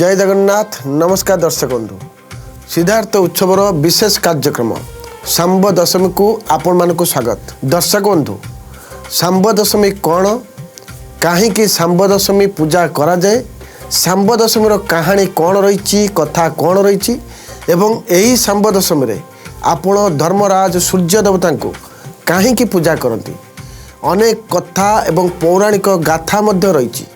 जय जगन्नाथ। नमस्कार दर्शक बंधु, सिद्धार्थ उत्सवर विशेष कार्यक्रम सांब दशमी को आपण मानक स्वागत। दर्शक बंधु, सांब दशमी कौन, कहीं सांब दशमी पूजा करा जाए, सांब दशमीर कहानी कौन रही, कथा कौन रही एवं यही सांब दशमी रे आपण धर्मराज सूर्य देवता को कहीं पूजा करती, अनेक कथा एवं पौराणिक गाथा मध्य रही,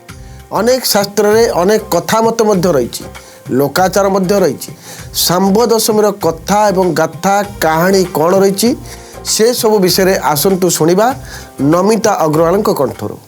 अनेक शास्त्र रे अनेक कथा मत मध्य रही, लोकाचार मध्य रही। सांब दशमीर कथा एवं गाथा कहानी कौन रही से सब विषय आसतु शुणा नमिता अग्रवाल कंठर।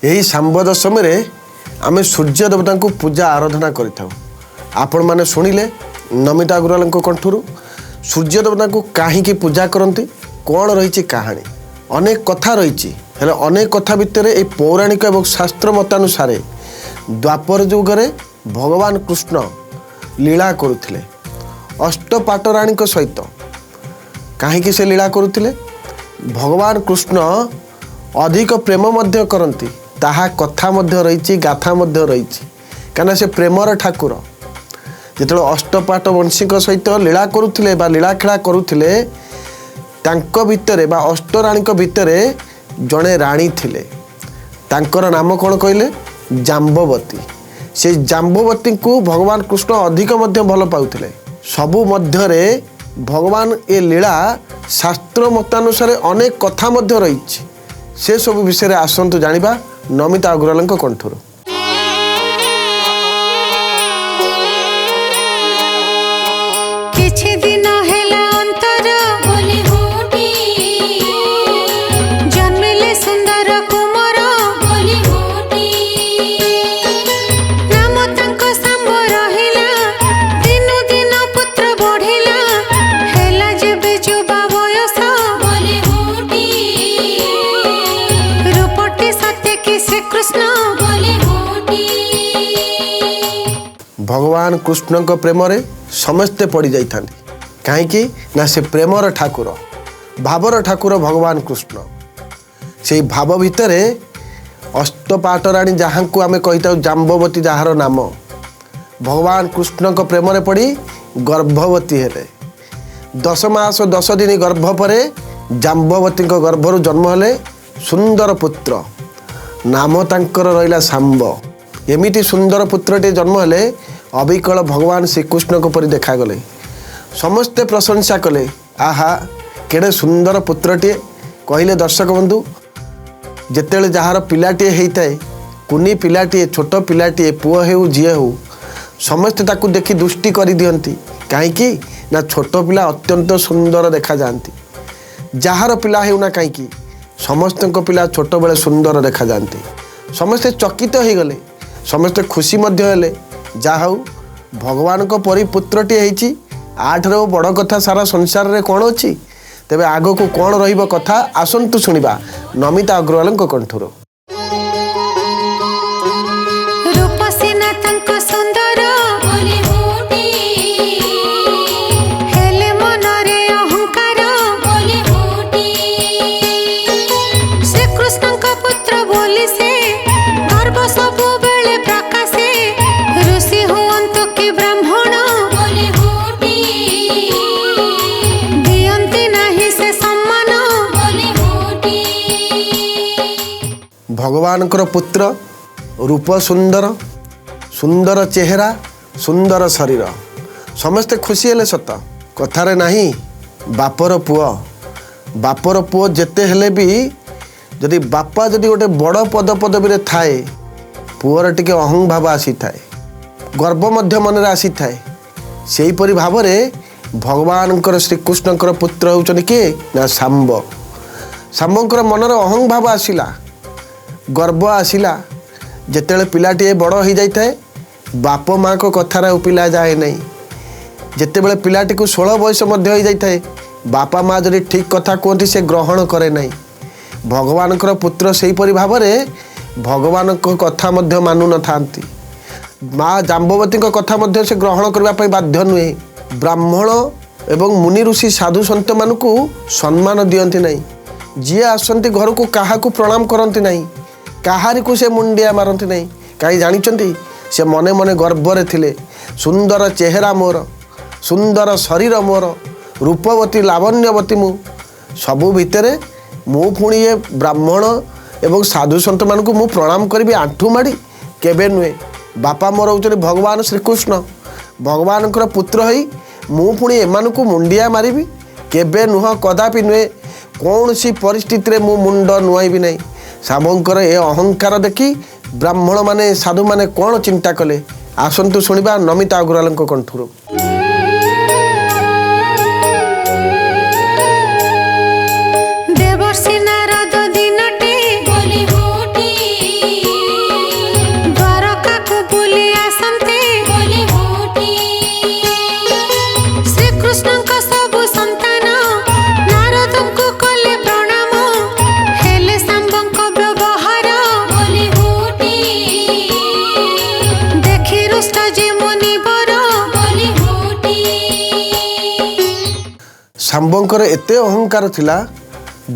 यही सांब दशमी रे आमे सूर्य देवता को पूजा आराधना करिथाउ। आपण माने सुनिले नमिता अग्रवाल कंठर सूर्य देवता को कहीं पूजा करती, कौन रही कहानी, अनेक कथा रही। अनेक कथा भितर ये पौराणिक एवं शास्त्र मतानुसार द्वापर जुगरे भगवान कृष्ण लीला करुथिले अष्टपाटराणी सहित। कहीं से लीला करुथिले, भगवान कृष्ण अधिक प्रेम मध्य करती, ताहा कथा मध्य रही, गाथा मध्य रही। कहीं से प्रेमर ठाकुर जो अष्टपाट वंशी सहित लीला करुथिले बा लीला खेला करुथिले, तांको भितरे बा अष्टराणी भितर जड़े राणी थिले, तांकर नाम कौन कहले, जाम्बवती। से जाम्बवती को भगवान कृष्ण अधिक मध्य भल पाउथिले। सबु मध्यरे भगवान ए लीला शास्त्र मतानुसार अनेक कथा मध्य रही, से सब विषय आसतु जानिबा नमिता अग्रवाल कंठर। भगवान कृष्ण को प्रेम रे समस्ते पड़ी जाता, कहीं ना से प्रेमर ठाकुर, भावर ठाकुर भगवान कृष्ण। से भाव भितर अष्टपाटराणी जहाँ को आम कही जाम्बवती, जार नाम भगवान कृष्ण को प्रेम रे पड़ी गर्भवती हेले। 10 मास 10 दिन गर्भ पर जाम्बवती गर्भर जन्म हेले सुंदर पुत्र, नाम तांकर रहिला सांब। एमिटी सुंदर पुत्रटे जन्म हेले अविकल भगवान श्रीकृष्ण को परि देखा गले। समस्ते प्रशंसा कले, आहा केड़े सुंदर पुत्रटे। कहले दर्शक बंधु, जेतेले जहार पिलाटे हेइताए, कुनी पिलाटे, छोट पिलाटे, पुओ हेउ झिए हेउ, समस्ते ताकू देखि दृष्टि करि दियंती। काहेकि ना छोट पिला अत्यंत सुंदर देखा जाती, जहार पिला हेउ ना काहेकि समस्तक पिला छोट बेले सुंदर देखा जाती। समस्ते चकित हो गले, समस्ते खुशी मध्य हेले। जा हऊ भगवान को परी पुत्रटी होइछि, आठरो बड़ कथा सारा संसार रे कौन अच्छी। तेबे आगो को कौन रहिबो कथा आसंतु शुणा नमिता अग्रवाल कंठर। दियंती भगवानଙ୍କର पुत्र रूप सुंदर सुंदर चेहरा सुंदर शरीर समस्ते खुशी हेले सत कथारे नहीं बापर पुओ जेते हेले भी जदि बापा जदि गोटे बड़ पद पदवी थाए पुअर टिके अहं भाव आसी थाए गर्व मध्य मन आसी थाए सेहीपरि भाव भगवान श्रीकृष्णकर पुत्र होउछन किए ना सांबर मनर अहं भाव आसिला गर्व आसिला जेतेले पिलाटी बड़ हो जाए बाप माँ को कथार उपिला जाए नहीं जितेबले पिलाटी को 16 बयस मध्य हो जाए बापा माँ जदि ठीक कथा कहते से ग्रहण करे नहीं भगवान पुत्र से भाव भगवान कथा मानु न था माँ जाम्बवती कथा से ग्रहण करने बाध्य नुहे ब्राह्मण एवं मुनि ऋषि साधु सन्त मान को सम्मान दियंती नहीं जी आसती घर को क्या प्रणाम करती नहीं कहारी को से मुंडिया मारती नहीं कहीं जानी से मने मने गर्भरे थिले सुंदर चेहरा मोर सुंदर शरीर मोर रूपवती लावण्यवती मु सबू भितर मु पुणी ये ब्राह्मण एवं साधु सन्त मान को मु प्रणाम करी आंठू माड़ी केबे नुहे बापा मोर होउछन भगवान श्रीकृष्ण भगवान पुत्र हई मु पुणी एमान को मुंडिया मारिबी केबे नुह कदापि नुहे कौन सी परिस्थिति रे मु मुंड नुआईबी नहीं सामंकर ए अहंकार देखी ब्राह्मण माने साधु माने कौन चिंता कले आसंतु शुणिबा नमिता अग्रवाल कंठुर सांबंकर एते अहंकार थिला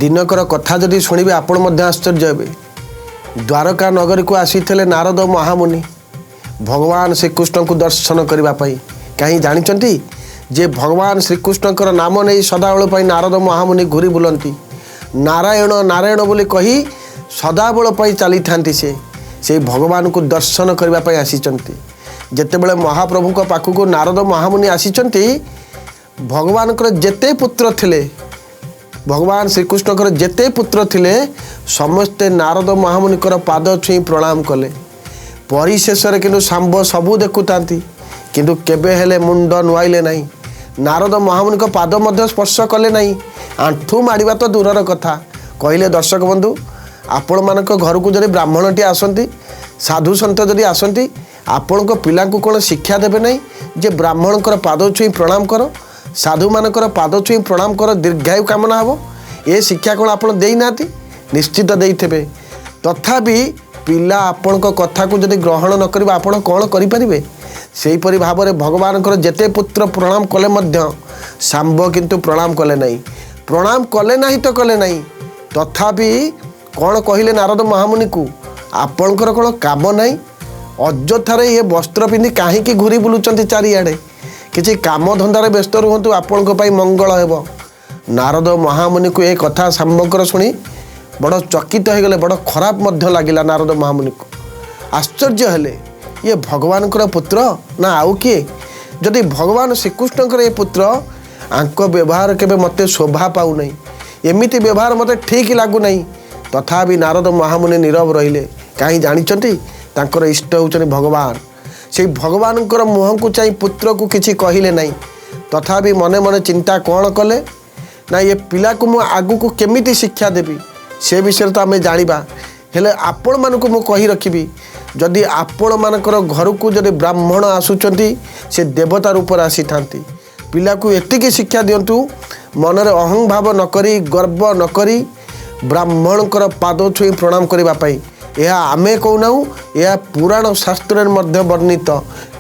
दिनकर कथा जदि शुणिबे आपण मध्य आश्चर्य हेबे द्वारका नगरी को आसीथिले नारद महामुनि भगवान श्रीकृष्ण को दर्शन करने कहीं जानी जे भगवान श्रीकृष्णकर नाम नहीं सदाबेल नारद महामुनि घूरी बुलती नारायण नारायण बोली कही सदाबेल चली था से भगवान को दर्शन करने आसीचंती जेतेबेले महाप्रभु पाखक नारद महामुनि आसीचंती भगवान जेते पुत्र थिले भगवान श्रीकृष्णकर जेते पुत्र थिले समस्ते नारद महामुनिकर पाद छुई प्रणाम कले परिशेष किंतु सांब सबू देखुता किंतु केबे हेले मुंड नुआइले नहीं नारद महामुनि पाद मध्य स्पर्श कले नहीं आंठू माड़वा तो दूरर कथा कहले दर्शक बंधु आपण मान घर को जब ब्राह्मणटी आसती साधु सन्त जदि आसती आपण पिला कौन शिक्षा देवे नहीं जे ब्राह्मणकर पाद छुई प्रणाम कर साधु मानकर पाद छुई प्रणाम कर दीर्घायु कामना हे ये शिक्षा कौन आप देना निश्चित देते तथापि पिला आपण कथा को जब ग्रहण न कर आप कौन करें से भाव में भगवान जेते पुत्र प्रणाम कले सांब किंतु प्रणाम कले नहीं तो कले नहीं तथापि कौन कहले नारद महामुनि को आपणकर कौन काम नहीं अଯଥାରେ ये वस्त्र पिंधि कहीं घूरी बुलूं चारिआडे किसी काम धंदार व्यस्त रुहतु आपण मंगल हेब नारद महामुनि को ये कथा सांबंकर शुणी बड़ चकित हो गले बड़ खराब लगिला नारद महामुनि को आश्चर्य हेले ये भगवान पुत्र ना आउ किए जदि भगवान श्रीकृष्णकर ये पुत्र आंक व्यवहार केबे मते शोभा पाऊ नहीं एमिति व्यवहार मते ठीक लागू नहीं तथापि नारद महामुनि नीरव रहिले कहीं जानी तांकर इष्ट होउछन भगवान से भगवान मुह को चाह पुत्र को किसी कहले नहीं तथापि मने मने चिंता कौन कले ना ये पिला को मुझे आगु को केमिति शिक्षा देवी से विषय तो आम जाना हेले आपण मानक मु कही रखी जदि आपण मानकर घर को जदि ब्राह्मण आसुचंती से देवता रूप आसी था पिला को एतिकी शिक्षा दिंतु मनरे अहं भाव नकरी गर्व नकरी ब्राह्मणकर पाद छुई प्रणाम करने यह आमे कहूना यह पुराण शास्त्र वर्णित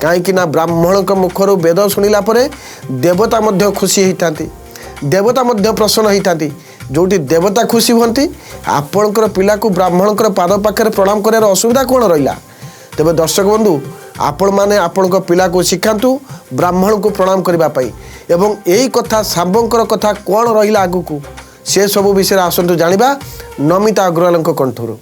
कहीं ब्राह्मण मुखर वेद शुणिला देवता खुशी होता देवता प्रसन्न होता जोटी देवता खुशी होती आपणकर पिला को ब्राह्मणकर पाद पाखे प्रणाम कर असुविधा कौन रहा तेरे दर्शक बंधु आपण मैंने आपण पिला को शिखातु ब्राह्मण को प्रणाम करने एवं यही कथा सांबंकर कथा कौन रहा आगू को से सब विषय आसतु जाना नमिता अग्रवाल कंठर।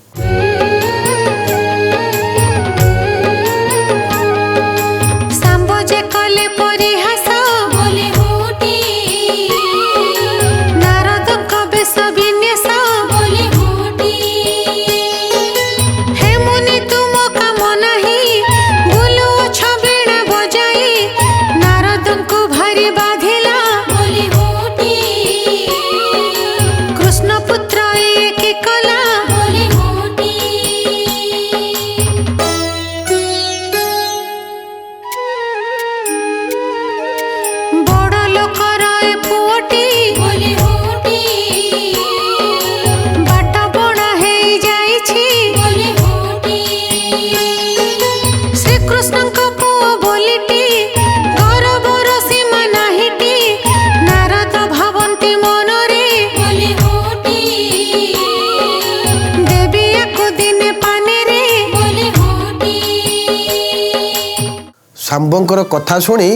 ଶାମ୍ବଙ୍କର କଥା ଶୁଣି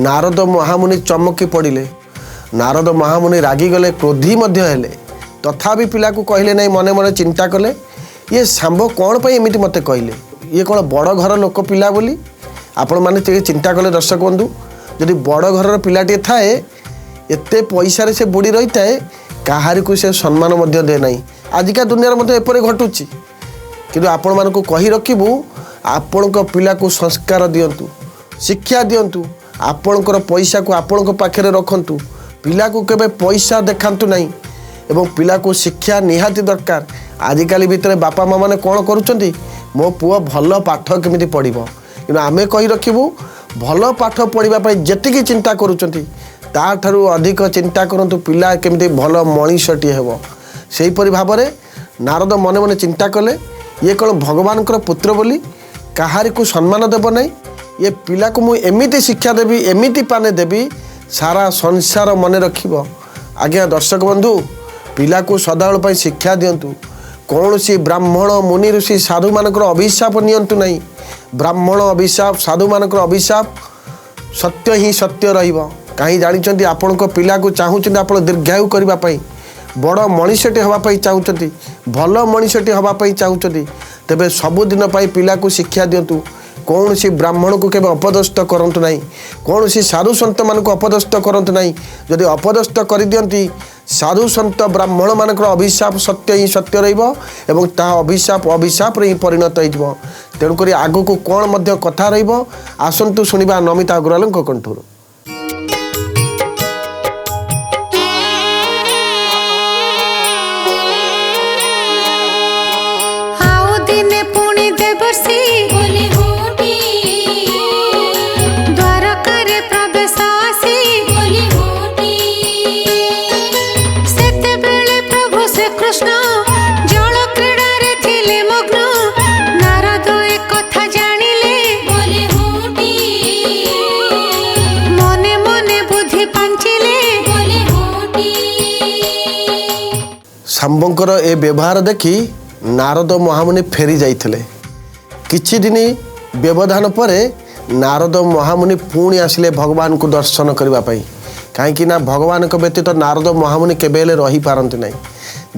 ନାରଦ ମହାମୁନି ଚମକି ପଡ଼ିଲେ। ନାରଦ ମହାମୁନି ରାଗିଗଲେ, କ୍ରୋଧୀ ମଧ୍ୟ ହେଲେ। ତଥାପି ପିଲାକୁ କହିଲେ ନାହିଁ, ମନେ ମନେ ଚିନ୍ତା କଲେ, ଇଏ ଶାମ୍ବ କ'ଣ ପାଇଁ ଏମିତି ମୋତେ କହିଲେ? ଇଏ କ'ଣ ବଡ଼ ଘର ଲୋକ ପିଲା ବୋଲି? ଆପଣମାନେ ଟିକେ ଚିନ୍ତା କଲେ ଦର୍ଶକ ବନ୍ଧୁ, ଯଦି ବଡ଼ ଘରର ପିଲାଟିଏ ଥାଏ, ଏତେ ପଇସାରେ ସେ ବୁଡ଼ି ରହିଥାଏ, କାହାରିକୁ ସେ ସମ୍ମାନ ମଧ୍ୟ ଦିଏ ନାହିଁ। ଆଜିକା ଦୁନିଆରେ ମଧ୍ୟ ଏପରି ଘଟୁଛି। କିନ୍ତୁ ଆପଣମାନଙ୍କୁ କହି ରଖିବୁ, ଆପଣଙ୍କ ପିଲାକୁ ସଂସ୍କାର ଦିଅନ୍ତୁ, ଶିକ୍ଷା ଦିଅନ୍ତୁ, ଆପଣଙ୍କର ପଇସାକୁ ଆପଣଙ୍କ ପାଖରେ ରଖନ୍ତୁ। ପିଲାକୁ କେବେ ପଇସା ଦେଖାନ୍ତୁ ନାହିଁ ଏବଂ ପିଲାକୁ ଶିକ୍ଷା ନିହାତି ଦରକାର। ଆଜିକାଲି ଭିତରେ ବାପା ମାଆ ମାନେ କ'ଣ କରୁଛନ୍ତି? ମୋ ପୁଅ ଭଲ ପାଠ କେମିତି ପଢ଼ିବ। କିନ୍ତୁ ଆମେ କହି ରଖିବୁ, ଭଲ ପାଠ ପଢ଼ିବା ପାଇଁ ଯେତିକି ଚିନ୍ତା କରୁଛନ୍ତି, ତାଠାରୁ ଅଧିକ ଚିନ୍ତା କରନ୍ତୁ ପିଲା କେମିତି ଭଲ ମଣିଷଟିଏ ହେବ। ସେହିପରି ଭାବରେ ନାରଦ ମନେ ମନେ ଚିନ୍ତା କଲେ, ଇଏ କ'ଣ ଭଗବାନଙ୍କର ପୁତ୍ର ବୋଲି କାହାରିକୁ ସମ୍ମାନ ଦେବ ନାହିଁ? ଏ ପିଲାକୁ ମୁଁ ଏମିତି ଶିକ୍ଷା ଦେବି, ଏମିତି ପାନେ ଦେବି, ସାରା ସଂସାର ମନେ ରଖିବ। ଆଜ୍ଞା ଦର୍ଶକ ବନ୍ଧୁ, ପିଲାକୁ ସଦାବେଳ ପାଇଁ ଶିକ୍ଷା ଦିଅନ୍ତୁ। କୌଣସି ବ୍ରାହ୍ମଣ, ମୁନି, ଋଷି, ସାଧୁମାନଙ୍କର ଅଭିଶାପ ନିଅନ୍ତୁ ନାହିଁ। ବ୍ରାହ୍ମଣ ଅଭିଶାପ, ସାଧୁମାନଙ୍କର ଅଭିଶାପ ସତ୍ୟ ହିଁ ସତ୍ୟ ରହିବ। କାହିଁ ଜାଣିଛନ୍ତି? ଆପଣଙ୍କ ପିଲାକୁ ଚାହୁଁଛନ୍ତି ଆପଣ ଦୀର୍ଘାୟୁ କରିବା ପାଇଁ, ବଡ଼ ମଣିଷଟି ହେବା ପାଇଁ ଚାହୁଁଛନ୍ତି, ଭଲ ମଣିଷଟି ହେବା ପାଇଁ ଚାହୁଁଛନ୍ତି, ତେବେ ସବୁଦିନ ପାଇଁ ପିଲାକୁ ଶିକ୍ଷା ଦିଅନ୍ତୁ। କୌଣସି ବ୍ରାହ୍ମଣକୁ କେବେ ଅପଦସ୍ଥ କରନ୍ତୁ ନାହିଁ, କୌଣସି ସାଧୁ ସନ୍ତମାନଙ୍କୁ ଅପଦସ୍ଥ କରନ୍ତୁ ନାହିଁ। ଯଦି ଅପଦସ୍ଥ କରିଦିଅନ୍ତି, ସାଧୁ ସନ୍ତ ବ୍ରାହ୍ମଣମାନଙ୍କର ଅଭିଶାପ ସତ୍ୟ ହିଁ ସତ୍ୟ ରହିବ ଏବଂ ତାହା ଅଭିଶାପରେ ହିଁ ପରିଣତ ହୋଇଯିବ। ତେଣୁକରି ଆଗକୁ କ'ଣ ମଧ୍ୟ କଥା ରହିବ, ଆସନ୍ତୁ ଶୁଣିବା ନମିତା ଅଗ୍ରୱାଲଙ୍କ କଣ୍ଠରୁ। ଶାମ୍ବଙ୍କର ଏ ବ୍ୟବହାର ଦେଖି ନାରଦ ମହାମୁନି ଫେରି ଯାଇଥିଲେ। କିଛି ଦିନ ବ୍ୟବଧାନ ପରେ ନାରଦ ମହାମୁନି ପୁଣି ଆସିଲେ ଭଗବାନଙ୍କୁ ଦର୍ଶନ କରିବା ପାଇଁ। କାହିଁକି ନା ଭଗବାନଙ୍କ ବ୍ୟତୀତ ନାରଦ ମହାମୁନି କେବେ ହେଲେ ରହିପାରନ୍ତି ନାହିଁ।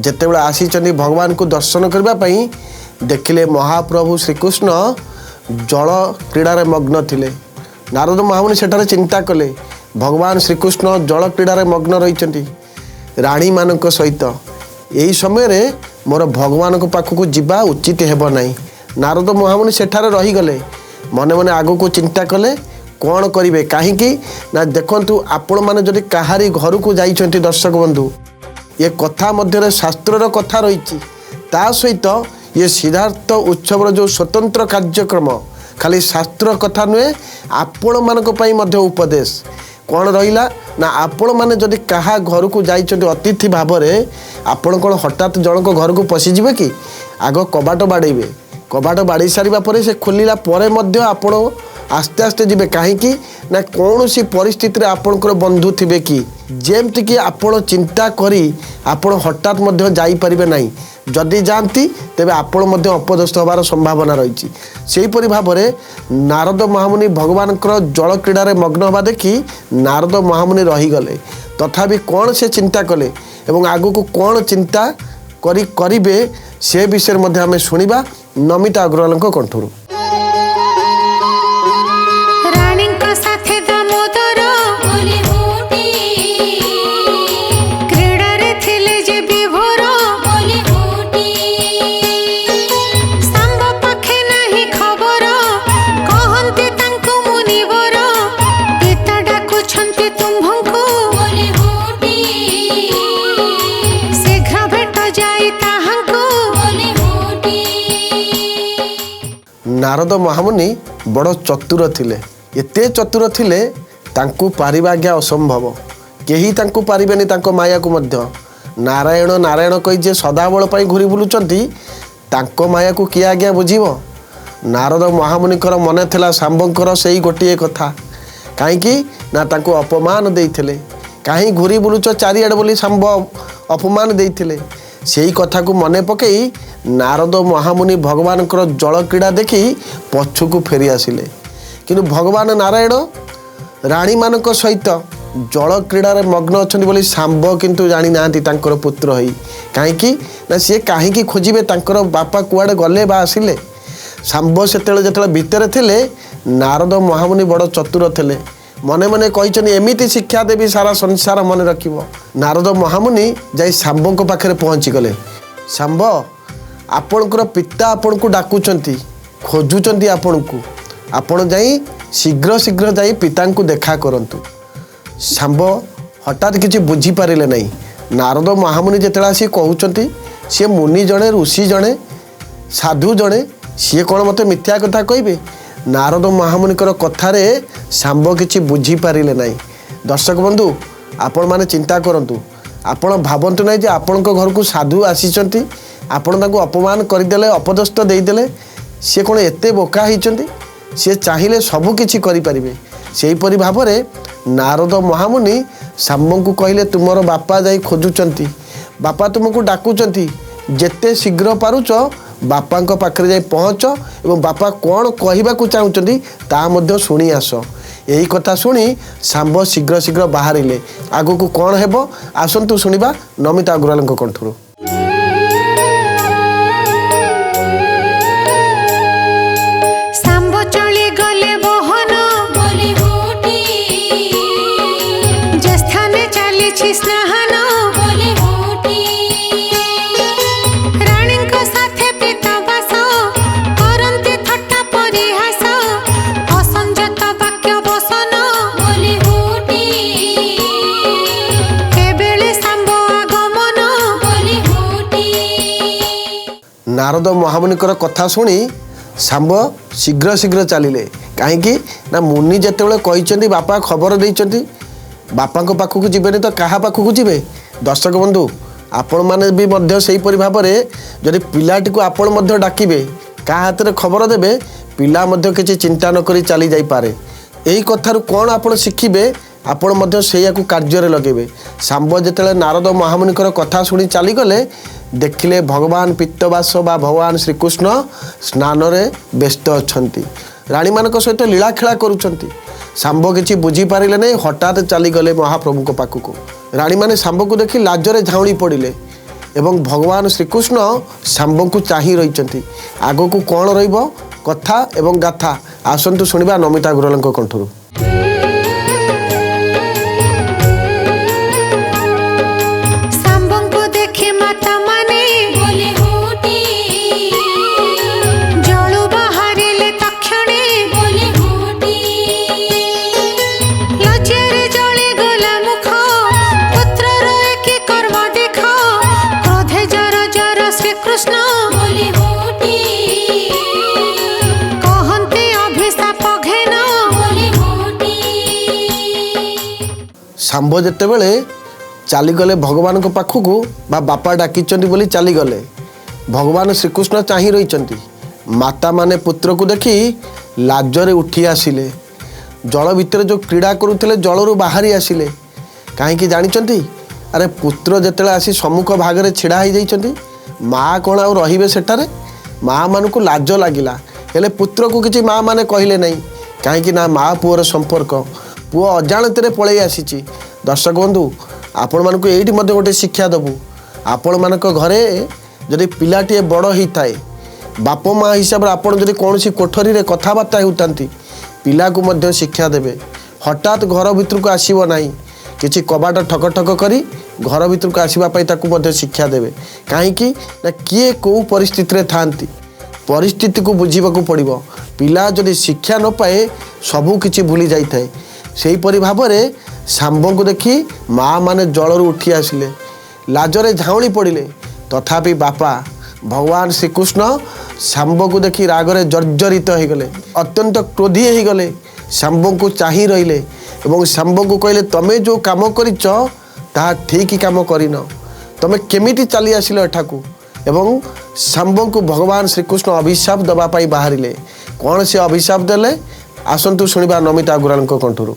ଯେତେବେଳେ ଆସିଛନ୍ତି ଭଗବାନଙ୍କୁ ଦର୍ଶନ କରିବା ପାଇଁ, ଦେଖିଲେ ମହାପ୍ରଭୁ ଶ୍ରୀକୃଷ୍ଣ ଜଳ କ୍ରୀଡ଼ାରେ ମଗ୍ନ ଥିଲେ। ନାରଦ ମହାମୁନି ସେଠାରେ ଚିନ୍ତା କଲେ, ଭଗବାନ ଶ୍ରୀକୃଷ୍ଣ ଜଳ କ୍ରୀଡ଼ାରେ ମଗ୍ନ ରହିଛନ୍ତି ରାଣୀମାନଙ୍କ ସହିତ। ଏହି ସମୟରେ ମୋର ଭଗବାନଙ୍କ ପାଖକୁ ଯିବା ଉଚିତ ହେବ ନାହିଁ। ନାରଦ ମହାମୁନି ସେଠାରେ ରହିଗଲେ। ମନେ ମନେ ଆଗକୁ ଚିନ୍ତା କଲେ କ'ଣ କରିବେ। କାହିଁକି ନା ଦେଖନ୍ତୁ, ଆପଣମାନେ ଯଦି କାହାରି ଘରକୁ ଯାଇଛନ୍ତି ଦର୍ଶକ ବନ୍ଧୁ, ଏ କଥା ମଧ୍ୟରେ ଶାସ୍ତ୍ରର କଥା ରହିଛି। ତା ସହିତ ଇଏ ସିଦ୍ଧାର୍ଥ ଉତ୍ସବର ଯେଉଁ ସ୍ୱତନ୍ତ୍ର କାର୍ଯ୍ୟକ୍ରମ, ଖାଲି ଶାସ୍ତ୍ର କଥା ନୁହେଁ, ଆପଣମାନଙ୍କ ପାଇଁ ମଧ୍ୟ ଉପଦେଶ। କ'ଣ ରହିଲା ନା, ଆପଣମାନେ ଯଦି କାହା ଘରକୁ ଯାଇଛନ୍ତି ଅତିଥି ଭାବରେ, ଆପଣ କ'ଣ ହଠାତ୍ ଜଣଙ୍କ ଘରକୁ ପଶିଯିବେ କି? ଆଗ କବାଟ ବାଡ଼େଇବେ। କବାଟ ବାଡ଼େଇ ସାରିବା ପରେ ସେ ଖୋଲିଲା ପରେ ମଧ୍ୟ ଆପଣ ଆସ୍ତେ ଆସ୍ତେ ଯିବେ। କାହିଁକି ନା କୌଣସି ପରିସ୍ଥିତିରେ ଆପଣଙ୍କର ବନ୍ଧୁ ଥିବେ କି, ଯେମିତିକି ଆପଣ ଚିନ୍ତା କରି ଆପଣ ହଠାତ୍ ମଧ୍ୟ ଯାଇପାରିବେ ନାହିଁ। ଯଦି ଯାଆନ୍ତି ତେବେ ଆପଣ ମଧ୍ୟ ଅପଦସ୍ଥ ହେବାର ସମ୍ଭାବନା ରହିଛି। ସେହିପରି ଭାବରେ ନାରଦ ମହାମୁନି ଭଗବାନଙ୍କର ଜଳ କ୍ରୀଡ଼ାରେ ମଗ୍ନ ହେବା ଦେଖି ନାରଦ ମହାମୁନି ରହିଗଲେ। ତଥାପି କ'ଣ ସେ ଚିନ୍ତା କଲେ ଏବଂ ଆଗକୁ କ'ଣ ଚିନ୍ତା କରିବେ, ସେ ବିଷୟରେ ମଧ୍ୟ ଆମେ ଶୁଣିବା ନମିତା ଅଗ୍ରୱାଲଙ୍କ କଣ୍ଠରୁ। ନାରଦ ମହାମୁନି ବଡ଼ ଚତୁର ଥିଲେ। ଏତେ ଚତୁର ଥିଲେ ତାଙ୍କୁ ପାରିବା ଆଜ୍ଞା ଅସମ୍ଭବ। କେହି ତାଙ୍କୁ ପାରିବେନି, ତାଙ୍କ ମାୟାକୁ ମଧ୍ୟ। ନାରାୟଣ ନାରାୟଣ କହି ଯେ ସଦାବେଳ ପାଇଁ ଘୁରି ବୁଲୁଛନ୍ତି, ତାଙ୍କ ମାୟାକୁ କିଏ ଆଜ୍ଞା ବୁଝିବ? ନାରଦ ମହାମୁନିଙ୍କର ମନେ ଥିଲା ଶାମ୍ବଙ୍କର ସେଇ ଗୋଟିଏ କଥା। କାହିଁକି ନା ତାଙ୍କୁ ଅପମାନ ଦେଇଥିଲେ। କାହିଁ ଘୁରି ବୁଲୁଛ ଚାରିଆଡ଼େ ବୋଲି ଶାମ୍ବ ଅପମାନ ଦେଇଥିଲେ। ସେଇ କଥାକୁ ମନେ ପକାଇ ନାରଦ ମହାମୁନି ଭଗବାନଙ୍କର ଜଳ କ୍ରୀଡ଼ା ଦେଖି ପଛକୁ ଫେରି ଆସିଲେ। କିନ୍ତୁ ଭଗବାନ ନାରାୟଣ ରାଣୀମାନଙ୍କ ସହିତ ଜଳ କ୍ରୀଡ଼ାରେ ମଗ୍ନ ଅଛନ୍ତି ବୋଲି ଶାମ୍ବ କିନ୍ତୁ ଜାଣିନାହାନ୍ତି ତାଙ୍କର ପୁତ୍ର ହୋଇ। କାହିଁକି ନା ସିଏ କାହିଁକି ଖୋଜିବେ ତାଙ୍କର ବାପା କୁଆଡ଼େ ଗଲେ ବା ଆସିଲେ। ଶାମ୍ବ ଯେତେବେଳେ ଭିତରେ ଥିଲେ ନାରଦ ମହାମୁନି ବଡ଼ ଚତୁର ଥିଲେ। ମନେ ମନେ କହିଛନ୍ତି ଏମିତି ଶିକ୍ଷା ଦେବି ସାରା ସଂସାର ମନେ ରଖିବ। ନାରଦ ମହାମୁନି ଯାଇ ଶାମ୍ବଙ୍କ ପାଖରେ ପହଞ୍ଚିଗଲେ। ଶାମ୍ବ, ଆପଣଙ୍କର ପିତା ଆପଣଙ୍କୁ ଡାକୁଛନ୍ତି, ଖୋଜୁଛନ୍ତି ଆପଣଙ୍କୁ। ଆପଣ ଯାଇ ଶୀଘ୍ର ଯାଇ ପିତାଙ୍କୁ ଦେଖା କରନ୍ତୁ। ଶାମ୍ବ ହଠାତ୍ କିଛି ବୁଝିପାରିଲେ ନାହିଁ। ନାରଦ ମହାମୁନି ଯେତେବେଳେ ଆସି କହୁଛନ୍ତି ସିଏ ମୁନି ଜଣେ, ଋଷି ଜଣେ, ସାଧୁ ଜଣେ, ସିଏ କ'ଣ ମୋତେ ମିଥ୍ୟା କଥା କହିବେ? ନାରଦ ମହାମୁନିଙ୍କର କଥାରେ ଶାମ୍ବ କିଛି ବୁଝିପାରିଲେ ନାହିଁ। ଦର୍ଶକ ବନ୍ଧୁ, ଆପଣମାନେ ଚିନ୍ତା କରନ୍ତୁ। ଆପଣ ଭାବନ୍ତୁ ନାହିଁ ଯେ ଆପଣଙ୍କ ଘରକୁ ସାଧୁ ଆସିଛନ୍ତି, ଆପଣ ତାଙ୍କୁ ଅପମାନ କରିଦେଲେ, ଅପଦସ୍ତ ଦେଇଦେଲେ। ସିଏ କ'ଣ ଏତେ ବୋକା ହେଇଛନ୍ତି? ସିଏ ଚାହିଁଲେ ସବୁ କିଛି କରିପାରିବେ। ସେହିପରି ଭାବରେ ନାରଦ ମହାମୁନି ଶାମ୍ବଙ୍କୁ କହିଲେ, ତୁମର ବାପା ଯାଇ ଖୋଜୁଛନ୍ତି, ବାପା ତୁମକୁ ଡାକୁଛନ୍ତି, ଯେତେ ଶୀଘ୍ର ପାରୁଛ ବାପାଙ୍କ ପାଖରେ ଯାଇ ପହଞ୍ଚ ଏବଂ ବାପା କ'ଣ କହିବାକୁ ଚାହୁଁଛନ୍ତି ତାହା ମଧ୍ୟ ଶୁଣି ଆସ। ଏହି କଥା ଶୁଣି ଶାମ୍ବ ଶୀଘ୍ର ବାହାରିଲେ। ଆଗକୁ କ'ଣ ହେବ ଆସନ୍ତୁ ଶୁଣିବା ନମିତା ଅଗ୍ରୱାଲଙ୍କ କଣ୍ଠରୁ। ନାରଦ ମହାମୁନିଙ୍କର କଥା ଶୁଣି ଶାମ୍ବ ଶୀଘ୍ର ଚାଲିଲେ। କାହିଁକି ନା ମୁନି ଯେତେବେଳେ କହିଛନ୍ତି, ବାପା ଖବର ଦେଇଛନ୍ତି, ବାପାଙ୍କ ପାଖକୁ ଯିବେନି ତ କାହା ପାଖକୁ ଯିବେ? ଦର୍ଶକ ବନ୍ଧୁ, ଆପଣମାନେ ବି ମଧ୍ୟ ସେହିପରି ଭାବରେ ଯଦି ପିଲାଟିକୁ ଆପଣ ମଧ୍ୟ ଡାକିବେ, କାହା ହାତରେ ଖବର ଦେବେ, ପିଲା ମଧ୍ୟ କିଛି ଚିନ୍ତା ନ କରି ଚାଲି ଯାଇପାରେ। ଏହି କଥାରୁ କ'ଣ ଆପଣ ଶିଖିବେ? ଆପଣ ମଧ୍ୟ ସେଇଆକୁ କାର୍ଯ୍ୟରେ ଲଗେଇବେ। ଶାମ୍ବ ଯେତେବେଳେ ନାରଦ ମହାମୁନିଙ୍କର କଥା ଶୁଣି ଚାଲିଗଲେ, ଦେଖିଲେ ଭଗବାନ ପିତ୍ତବାସ ବା ଭଗବାନ ଶ୍ରୀକୃଷ୍ଣ ସ୍ନାନରେ ବ୍ୟସ୍ତ ଅଛନ୍ତି, ରାଣୀମାନଙ୍କ ସହିତ ଲୀଳାଖେଳା କରୁଛନ୍ତି। ଶାମ୍ବ କିଛି ବୁଝିପାରିଲେ ନାହିଁ, ହଠାତ୍ ଚାଲିଗଲେ ମହାପ୍ରଭୁଙ୍କ ପାଖକୁ। ରାଣୀମାନେ ଶାମ୍ବକୁ ଦେଖି ଲାଜରେ ଝାଉଁଳି ପଡ଼ିଲେ ଏବଂ ଭଗବାନ ଶ୍ରୀକୃଷ୍ଣ ଶାମ୍ବଙ୍କୁ ଚାହିଁ ରହିଛନ୍ତି। ଆଗକୁ କ'ଣ ରହିବ କଥା ଏବଂ ଗାଥା ଆସନ୍ତୁ ଶୁଣିବା ନମିତା ଅଗ୍ରୱାଲଙ୍କ କଣ୍ଠରୁ। ଶାମ୍ବ ଯେତେବେଳେ ଚାଲିଗଲେ ଭଗବାନଙ୍କ ପାଖକୁ ବା ବାପା ଡାକିଛନ୍ତି ବୋଲି ଚାଲିଗଲେ, ଭଗବାନ ଶ୍ରୀକୃଷ୍ଣ ଚାହିଁ ରହିଛନ୍ତି। ମାତାମାନେ ପୁତ୍ରକୁ ଦେଖି ଲାଜରେ ଉଠି ଆସିଲେ। ଜଳ ଭିତରେ ଯେଉଁ କ୍ରୀଡ଼ା କରୁଥିଲେ ଜଳରୁ ବାହାରି ଆସିଲେ। କାହିଁକି ଜାଣିଛନ୍ତି? ଆରେ ପୁତ୍ର ଯେତେବେଳେ ଆସି ସମ୍ମୁଖ ଭାଗରେ ଛିଡ଼ା ହେଇଯାଇଛନ୍ତି, ମା' କ'ଣ ଆଉ ରହିବେ ସେଠାରେ? ମା'ମାନଙ୍କୁ ଲାଜ ଲାଗିଲା, ହେଲେ ପୁତ୍ରକୁ କିଛି ମା'ମାନେ କହିଲେ ନାହିଁ। କାହିଁକି ନା ମା' ପୁଅର ସମ୍ପର୍କ, ପୁଅ ଅଜାଣତରେ ପଳେଇ ଆସିଛି। ଦର୍ଶକ ବନ୍ଧୁ, ଆପଣମାନଙ୍କୁ ଏଇଠି ମଧ୍ୟ ଗୋଟେ ଶିକ୍ଷା ଦେବୁ। ଆପଣମାନଙ୍କ ଘରେ ଯଦି ପିଲାଟିଏ ବଡ଼ ହେଇଥାଏ, ବାପ ମା' ହିସାବରେ ଆପଣ ଯଦି କୌଣସି କୋଠରୀରେ କଥାବାର୍ତ୍ତା ହେଉଥାନ୍ତି, ପିଲାକୁ ମଧ୍ୟ ଶିକ୍ଷା ଦେବେ। ହଠାତ୍ ଘର ଭିତରକୁ ଆସିବ ନାହିଁ, କିଛି କବାଟ ଠକ କରି ଘର ଭିତରକୁ ଆସିବା ପାଇଁ ତାକୁ ମଧ୍ୟ ଶିକ୍ଷା ଦେବେ। କାହିଁକି ନା କିଏ କେଉଁ ପରିସ୍ଥିତିରେ ଥାଆନ୍ତି, ପରିସ୍ଥିତିକୁ ବୁଝିବାକୁ ପଡ଼ିବ। ପିଲା ଯଦି ଶିକ୍ଷା ନ ପାଏ ସବୁ କିଛି ଭୁଲି ଯାଇଥାଏ। ସେହିପରି ଭାବରେ ଶାମ୍ବଙ୍କୁ ଦେଖି ମା'ମାନେ ଜଳରୁ ଉଠି ଆସିଲେ, ଲାଜରେ ଝାଉଁଳି ପଡ଼ିଲେ। ତଥାପି ବାପା ଭଗବାନ ଶ୍ରୀକୃଷ୍ଣ ଶାମ୍ବଙ୍କୁ ଦେଖି ରାଗରେ ଜର୍ଜରିତ ହୋଇଗଲେ, ଅତ୍ୟନ୍ତ କ୍ରୋଧୀ ହୋଇଗଲେ। ଶାମ୍ବଙ୍କୁ ଚାହିଁ ରହିଲେ ଏବଂ ଶାମ୍ବଙ୍କୁ କହିଲେ, ତମେ ଯେଉଁ କାମ କରିଛ ତାହା ଠିକ୍ କାମ କରିନ, ତମେ କେମିତି ଚାଲି ଆସିଲ ଏଠାକୁ? ଏବଂ ଶାମ୍ବଙ୍କୁ ଭଗବାନ ଶ୍ରୀକୃଷ୍ଣ ଅଭିଶାପ ଦେବା ପାଇଁ ବାହାରିଲେ। କ'ଣ ସେ ଅଭିଶାପ ଦେଲେ ଆସନ୍ତୁ ଶୁଣିବା ନମିତା ଅଗ୍ରୱାଲଙ୍କ କଣ୍ଠରୁ।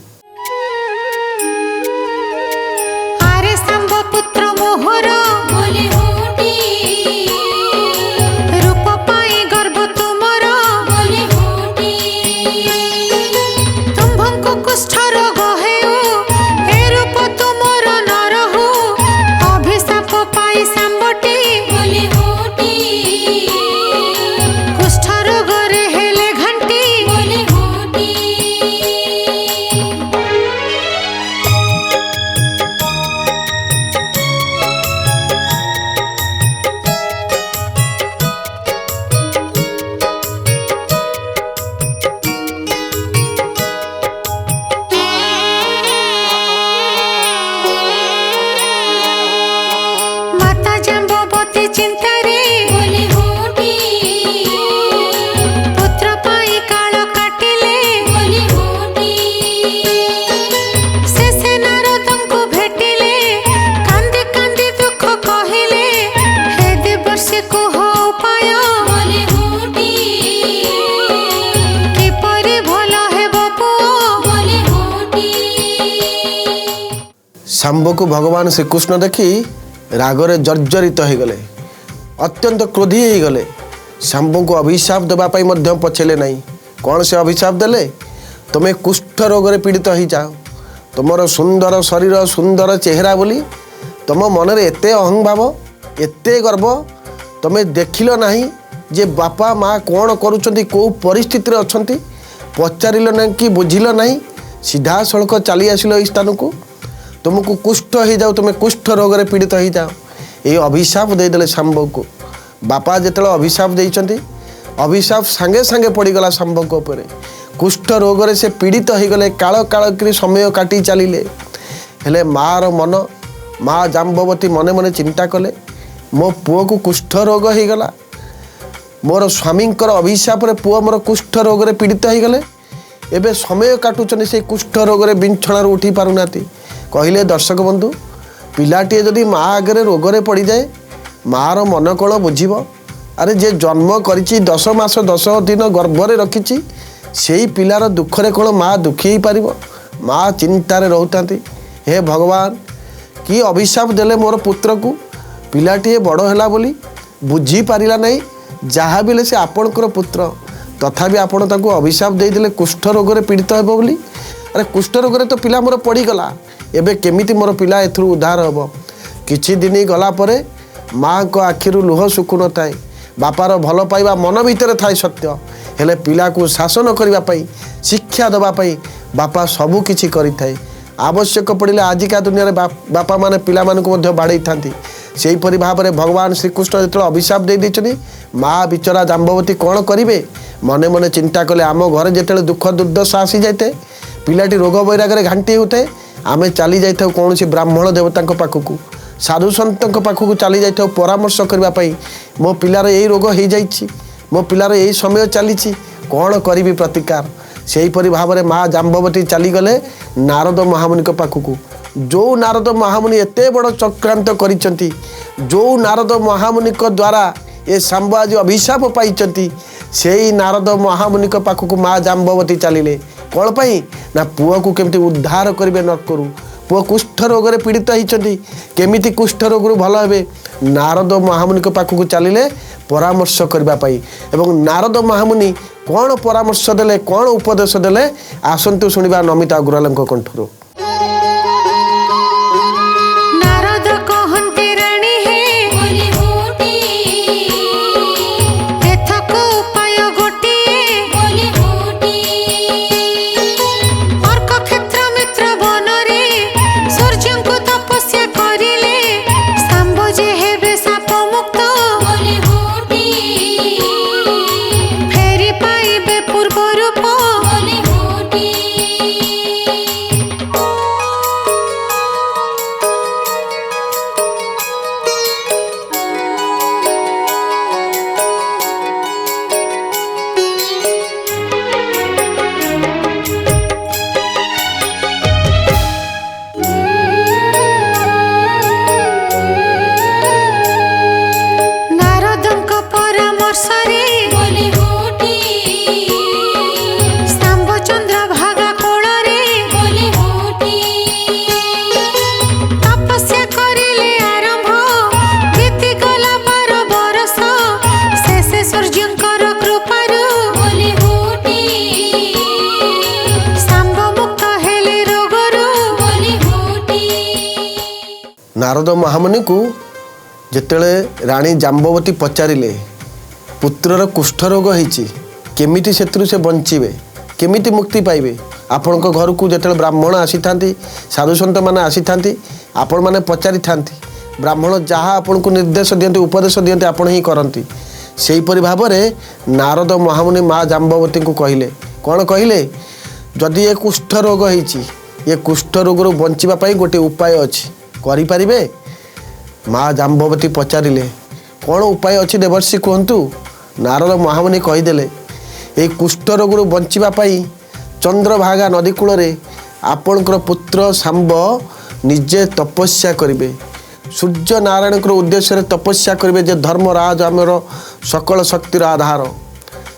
ଶାମ୍ବକୁ ଭଗବାନ ଶ୍ରୀକୃଷ୍ଣ ଦେଖି ରାଗରେ ଜର୍ଜରିତ ହୋଇଗଲେ, ଅତ୍ୟନ୍ତ କ୍ରୋଧୀ ହୋଇଗଲେ। ଶାମ୍ବଙ୍କୁ ଅଭିଶାପ ଦେବା ପାଇଁ ମଧ୍ୟ ପଛେଇଲେ ନାହିଁ। କ'ଣ ସେ ଅଭିଶାପ ଦେଲେ? ତୁମେ କୁଷ୍ଠ ରୋଗରେ ପୀଡ଼ିତ ହୋଇଯାଅ। ତୁମର ସୁନ୍ଦର ଶରୀର, ସୁନ୍ଦର ଚେହେରା ବୋଲି ତୁମ ମନରେ ଏତେ ଅହଂଭାବ, ଏତେ ଗର୍ବ, ତୁମେ ଦେଖିଲ ନାହିଁ ଯେ ବାପା ମା କ'ଣ କରୁଛନ୍ତି, କେଉଁ ପରିସ୍ଥିତିରେ ଅଛନ୍ତି, ପଚାରିଲ ନାହିଁ କି ବୁଝିଲ ନାହିଁ, ସିଧାସଳଖ ଚାଲି ଆସିଲ ଏଇ ସ୍ଥାନକୁ। ତୁମକୁ କୁଷ୍ଠ ହୋଇଯାଉ, ତୁମେ କୁଷ୍ଠ ରୋଗରେ ପୀଡ଼ିତ ହୋଇଯାଅ। ଏଇ ଅଭିଶାପ ଦେଇଦେଲେ ଶାମ୍ବଙ୍କୁ। ବାପା ଯେତେବେଳେ ଅଭିଶାପ ଦେଇଛନ୍ତି, ଅଭିଶାପ ସାଙ୍ଗେ ସାଙ୍ଗେ ପଡ଼ିଗଲା ଶାମ୍ବଙ୍କ ଉପରେ। କୁଷ୍ଠ ରୋଗରେ ସେ ପୀଡ଼ିତ ହୋଇଗଲେ, କାଳ କାଳ କରି ସମୟ କାଟି ଚାଲିଲେ। ହେଲେ ମାଆର ମନ, ମା ଜାମ୍ବବତୀ ମନେ ମନେ ଚିନ୍ତା କଲେ, ମୋ ପୁଅକୁ କୁଷ୍ଠ ରୋଗ ହୋଇଗଲା, ମୋର ସ୍ୱାମୀଙ୍କର ଅଭିଶାପରେ ପୁଅ ମୋର କୁଷ୍ଠ ରୋଗରେ ପୀଡ଼ିତ ହୋଇଗଲେ, ଏବେ ସମୟ କାଟୁଛନ୍ତି, ସେଇ କୁଷ୍ଠ ରୋଗରେ ବିଛଣାରୁ ଉଠି ପାରୁନାହାନ୍ତି। କହିଲେ, ଦର୍ଶକ ବନ୍ଧୁ, ପିଲାଟିଏ ଯଦି ମା ଆଗରେ ରୋଗରେ ପଡ଼ିଯାଏ, ମାଆର ମନ କ'ଣ ବୁଝିବ? ଆରେ ଯେ ଜନ୍ମ କରିଛି, 10 ମାସ 10 ଦିନ ଗର୍ଭରେ ରଖିଛି, ସେଇ ପିଲାର ଦୁଃଖରେ କ'ଣ ମା ଦୁଃଖୀ ହେଇପାରିବ? ମା ଚିନ୍ତାରେ ରହୁଥାନ୍ତି। ହେ ଭଗବାନ, କି ଅଭିଶାପ ଦେଲେ ମୋର ପୁତ୍ରକୁ? ପିଲାଟିଏ ବଡ଼ ହେଲା ବୋଲି ବୁଝିପାରିଲା ନାହିଁ, ଯାହା ବି ହେଲେ ସେ ଆପଣଙ୍କର ପୁତ୍ର, ତଥାପି ଆପଣ ତାଙ୍କୁ ଅଭିଶାପ ଦେଇଦେଲେ କୁଷ୍ଠ ରୋଗରେ ପୀଡ଼ିତ ହେବ ବୋଲି। ଆରେ କୁଷ୍ଠ ରୋଗରେ ତ ପିଲା ମୋର ପଡ଼ିଗଲା, ଏବେ କେମିତି ମୋର ପିଲା ଏଥିରୁ ଉଦ୍ଧାର ହେବ? କିଛି ଦିନ ଗଲା ପରେ ମାଆଙ୍କ ଆଖିରୁ ଲୁହ ଶୁଖୁନଥାଏ। ବାପାର ଭଲ ପାଇବା ମନ ଭିତରେ ଥାଏ ସତ୍ୟ, ହେଲେ ପିଲାକୁ ଶାସନ କରିବା ପାଇଁ, ଶିକ୍ଷା ଦେବା ପାଇଁ ବାପା ସବୁ କିଛି କରିଥାଏ। ଆବଶ୍ୟକ ପଡ଼ିଲେ ଆଜିକା ଦୁନିଆରେ ବାପାମାନେ ପିଲାମାନଙ୍କୁ ମଧ୍ୟ ବାଡ଼େଇଥାନ୍ତି। ସେହିପରି ଭାବରେ ଭଗବାନ ଶ୍ରୀକୃଷ୍ଣ ଯେତେବେଳେ ଅଭିଶାପ ଦେଇଛନ୍ତି, ମା ବିଚରା ଜାମ୍ବବତୀ କ'ଣ କରିବେ? ମନେ ମନେ ଚିନ୍ତା କଲେ, ଆମ ଘରେ ଯେତେବେଳେ ଦୁଃଖ ଦୁର୍ଦ୍ଦଶା ଆସିଯାଇଥାଏ, ପିଲାଟି ରୋଗ ବୈରାଗରେ ଘାଣ୍ଟି ହେଉଥାଏ, ଆମେ ଚାଲି ଯାଇଥାଉ କୌଣସି ବ୍ରାହ୍ମଣ ଦେବତାଙ୍କ ପାଖକୁ, ସାଧୁସନ୍ତଙ୍କ ପାଖକୁ ଚାଲି ଯାଇଥାଉ ପରାମର୍ଶ କରିବା ପାଇଁ। ମୋ ପିଲାର ଏଇ ରୋଗ ହେଇଯାଇଛି, ମୋ ପିଲାର ଏଇ ସମୟ ଚାଲିଛି, କ'ଣ କରିବି ପ୍ରତିକାର? ସେହିପରି ଭାବରେ ମା ଜାମ୍ବବତୀ ଚାଲିଗଲେ ନାରଦ ମହାମୁନିଙ୍କ ପାଖକୁ। ଯେଉଁ ନାରଦ ମହାମୁନି ଏତେ ବଡ଼ ଚକ୍ରାନ୍ତ କରିଛନ୍ତି, ଯେଉଁ ନାରଦ ମହାମୁନିଙ୍କ ଦ୍ୱାରା ଏ ଶାମ୍ବ ଆଜି ଅଭିଶାପ ପାଇଛନ୍ତି, ସେଇ ନାରଦ ମହାମୁନିଙ୍କ ପାଖକୁ ମା ଜାମ୍ବବତୀ ଚାଲିଲେ। କ'ଣ ପାଇଁ? ନା ପୁଅକୁ କେମିତି ଉଦ୍ଧାର କରିବେ ନର୍କରୁ। ପୁଅ କୁଷ୍ଠ ରୋଗରେ ପୀଡ଼ିତ ହୋଇଛନ୍ତି, କେମିତି କୁଷ୍ଠ ରୋଗରୁ ଭଲ ହେବେ? ନାରଦ ମହାମୁନିଙ୍କ ପାଖକୁ ଚାଲିଲେ ପରାମର୍ଶ କରିବା ପାଇଁ। ଏବଂ ନାରଦ ମହାମୁନି କ'ଣ ପରାମର୍ଶ ଦେଲେ, କ'ଣ ଉପଦେଶ ଦେଲେ, ଆସନ୍ତୁ ଶୁଣିବା ନମିତା ଅଗ୍ରୱାଲଙ୍କ କଣ୍ଠରୁ। ନାରଦ ମହାମୁନିକୁ ଯେତେବେଳେ ରାଣୀ ଜାମ୍ବବତୀ ପଚାରିଲେ, ପୁତ୍ରର କୁଷ୍ଠ ରୋଗ ହେଇଛି, କେମିତି ସେଥିରୁ ସେ ବଞ୍ଚିବେ, କେମିତି ମୁକ୍ତି ପାଇବେ? ଆପଣଙ୍କ ଘରକୁ ଯେତେବେଳେ ବ୍ରାହ୍ମଣ ଆସିଥାନ୍ତି, ସାଧୁସନ୍ତମାନେ ଆସିଥାନ୍ତି, ଆପଣମାନେ ପଚାରିଥାନ୍ତି, ବ୍ରାହ୍ମଣ ଯାହା ଆପଣଙ୍କୁ ନିର୍ଦ୍ଦେଶ ଦିଅନ୍ତି, ଉପଦେଶ ଦିଅନ୍ତି, ଆପଣ ହିଁ କରନ୍ତି। ସେହିପରି ଭାବରେ ନାରଦ ମହାମୁନି ମା ଜାମ୍ବବତୀଙ୍କୁ କହିଲେ, କ'ଣ କହିଲେ? ଯଦି ଏ କୁଷ୍ଠ ରୋଗ ହେଇଛି, ଏ କୁଷ୍ଠ ରୋଗରୁ ବଞ୍ଚିବା ପାଇଁ ଗୋଟିଏ ଉପାୟ ଅଛି, କରିପାରିବେ? ମା ଜାମ୍ବବତୀ ପଚାରିଲେ, କ'ଣ ଉପାୟ ଅଛି ଦେବର୍ଷି କୁହନ୍ତୁ? ନାରଦ ମହାମୁନି କହିଦେଲେ, এই କୁଷ୍ଠ ରୋଗରୁ ବଞ୍ଚିବା ପାଇଁ ଚନ୍ଦ୍ରଭାଗା ନଦୀ କୂଳରେ ଆପଣଙ୍କର ପୁତ୍ର ଶାମ୍ବ ନିଜେ ତପସ୍ୟା କରିବେ। ସୂର୍ଯ୍ୟ ନାରାୟଣଙ୍କର ଉଦ୍ଦେଶ୍ୟରେ ତପସ୍ୟା କରିବେ, ଯେ ଧର୍ମରାଜ ଆମର ସକଳ ଶକ୍ତିର ଆଧାର,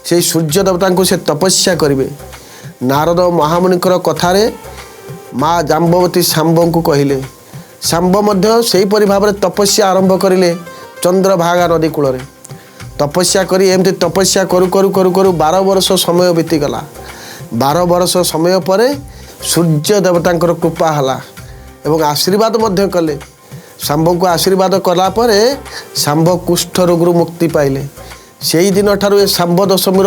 সেই ସୂର୍ଯ୍ୟ ଦେବତାଙ୍କୁ ସେ ତପସ୍ୟା କରିବେ। ନାରଦ ମହାମୁନିଙ୍କର କଥାରେ ମା ଜାମ୍ବବତୀ ଶାମ୍ବଙ୍କୁ କହିଲେ, शाम्ब सेहीपरि भाव में तपस्या आरंभ करें चंद्रभागा नदी कूल तपस्या करी एमती तपस्या करू करू करू करू 12 वर्ष समय बीतीगला 12 वर्ष समय पर सूर्य देवता कृपा हला एवं आशीर्वाद कले शाम्ब को आशीर्वाद कलापर शाम्ब कुष्ठ रोग मुक्ति पाइले से ही दिन ठारू शाम्ब दशमी